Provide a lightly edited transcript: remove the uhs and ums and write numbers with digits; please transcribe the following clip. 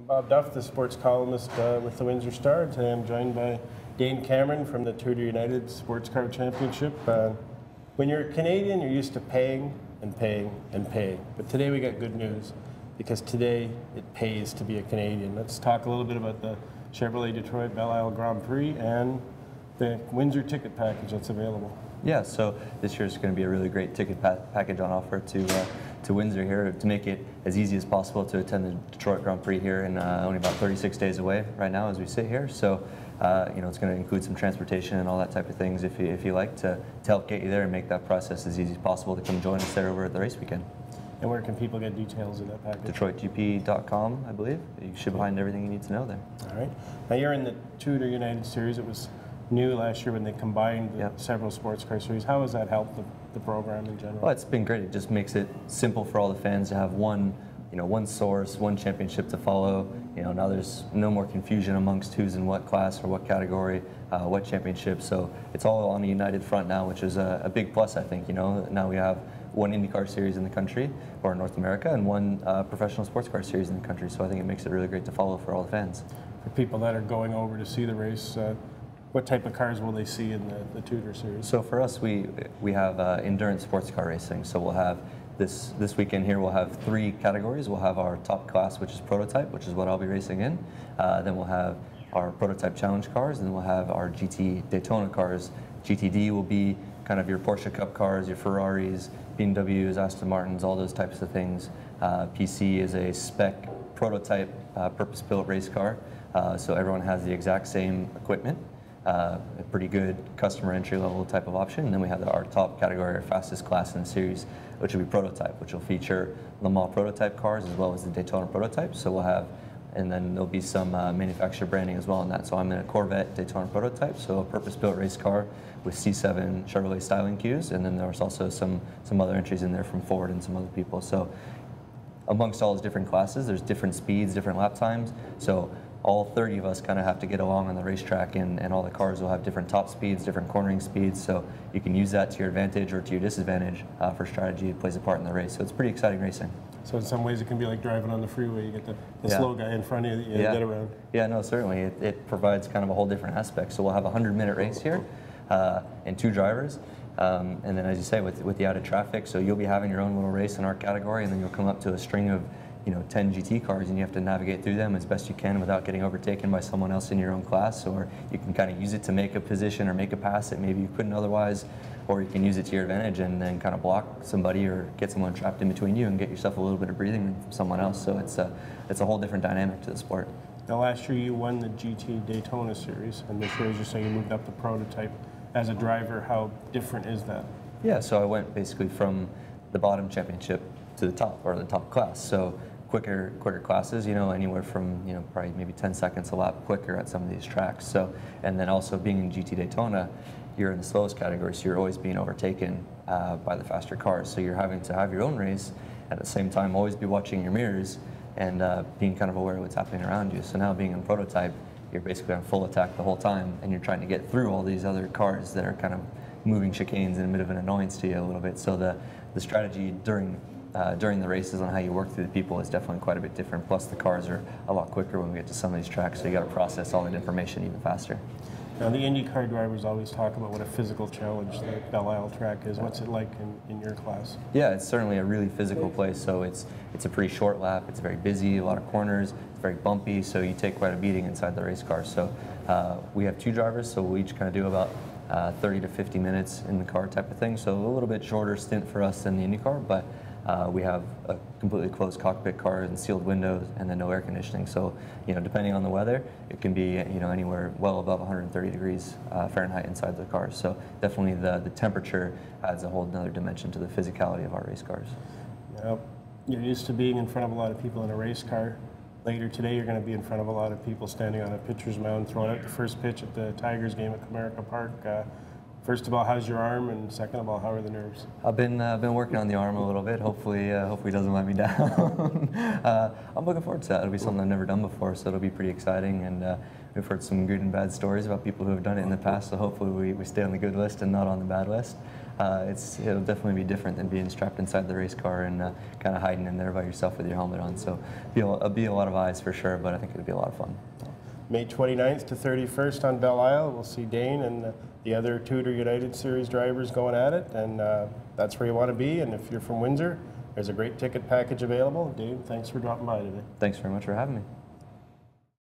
Bob Duff, the sports columnist with the Windsor Star. Today I'm joined by Dane Cameron from the Tudor United Sports Car Championship. When you're a Canadian, you're used to paying and paying and paying. But today we got good news, because today it pays to be a Canadian. Let's talk a little bit about the Chevrolet Detroit Belle Isle Grand Prix and the Windsor ticket package that's available. Yeah, so this year is going to be a really great ticket package on offer to Windsor here to make it as easy as possible to attend the Detroit Grand Prix here, and only about 36 days away right now as we sit here. So you know, it's going to include some transportation and all that type of things if you like to help get you there and make that process as easy as possible to come join us there over at the race weekend. And where can people get details of that package? DetroitGP.com, I believe. You should find everything you need to know there. All right. Now you're in the Tudor United Series. It was new last year when they combined several sports car series. How has that helped the program in general? Well, it's been great. It just makes it simple for all the fans to have one source, one championship to follow. You know, now there's no more confusion amongst who's in what class or what category, what championship. So it's all on a united front now, which is a big plus, I think. You know, now we have one IndyCar series in the country, or in North America, and one professional sports car series in the country. So I think it makes it really great to follow for all the fans. For people that are going over to see the race, what type of cars will they see in the Tudor series? So for us, we have endurance sports car racing. So we'll have this weekend here, we'll have 3 categories. We'll have our top class, which is prototype, which is what I'll be racing in. Then we'll have our prototype challenge cars, and then we'll have our GT Daytona cars. GTD will be kind of your Porsche Cup cars, your Ferraris, BMWs, Aston Martins, all those types of things. PC is a spec prototype purpose-built race car, so everyone has the exact same equipment. A pretty good customer entry-level type of option. And then we have our top category, our fastest class in the series, which will be prototype, which will feature Le Mans prototype cars as well as the Daytona prototype. So we'll have, and then there'll be some manufacturer branding as well in that. So I'm in a Corvette Daytona prototype, so a purpose-built race car with C7 Chevrolet styling cues, and then there's also some other entries in there from Ford and some other people. So amongst all those different classes, there's different speeds, different lap times. So all 30 of us kind of have to get along on the racetrack, and all the cars will have different top speeds, different cornering speeds, so you can use that to your advantage or to your disadvantage for strategy. It plays a part in the race, so it's pretty exciting racing. So in some ways it can be like driving on the freeway. You get the slow guy in front of you that you get around. Yeah, no, certainly. It provides kind of a whole different aspect. So we'll have a 100-minute race here and 2 drivers. And then, as you say, with the added traffic, so you'll be having your own little race in our category, and then you'll come up to a string of 10 GT cars, and you have to navigate through them as best you can without getting overtaken by someone else in your own class. Or you can kind of use it to make a position or make a pass that maybe you couldn't otherwise, or you can use it to your advantage and then kind of block somebody or get someone trapped in between you and get yourself a little bit of breathing room from someone else. So it's a whole different dynamic to the sport. Now last year you won the GT Daytona series, and this year, as you say, you moved up to prototype. As a driver, how different is that? Yeah, so I went basically from the bottom championship to the top, or the top class. So quicker classes, anywhere from probably maybe 10 seconds a lap quicker at some of these tracks. So, and then also being in GT Daytona, you're in the slowest category, so you're always being overtaken by the faster cars. So you're having to have your own race, at the same time always be watching your mirrors and being kind of aware of what's happening around you. So now being in prototype, you're basically on full attack the whole time, and you're trying to get through all these other cars that are kind of moving chicanes and a bit of an annoyance to you a little bit. So the strategy during the races on how you work through the people is definitely quite a bit different. Plus the cars are a lot quicker when we get to some of these tracks, so you got to process all that information even faster. Now the IndyCar drivers always talk about what a physical challenge the Belle Isle track is. What's it like in your class? Yeah, it's certainly a really physical place. So it's a pretty short lap. It's very busy, a lot of corners. It's very bumpy, so you take quite a beating inside the race car. So we have 2 drivers, so we'll each kind of do about 30 to 50 minutes in the car type of thing. So a little bit shorter stint for us than the IndyCar, but we have a completely closed cockpit car and sealed windows, and then no air conditioning. So, depending on the weather, it can be, anywhere well above 130 degrees Fahrenheit inside the car. So definitely the temperature adds a whole other dimension to the physicality of our race cars. Now, you're used to being in front of a lot of people in a race car. Later today, you're going to be in front of a lot of people standing on a pitcher's mound, throwing out the first pitch at the Tigers game at Comerica Park. First of all, how's your arm, and second of all, how are the nerves? I've been working on the arm a little bit. Hopefully it doesn't let me down. I'm looking forward to that. It'll be something I've never done before, so it'll be pretty exciting. And we've heard some good and bad stories about people who have done it in the past. So hopefully we stay on the good list and not on the bad list. it'll definitely be different than being strapped inside the race car and kind of hiding in there by yourself with your helmet on. So it'll be a lot of eyes for sure, but I think it'll be a lot of fun. May 29th to 31st on Belle Isle, we'll see Dane and the other Tudor United Series drivers going at it, and that's where you want to be. And if you're from Windsor, there's a great ticket package available. Dane, thanks for dropping by today. Thanks very much for having me.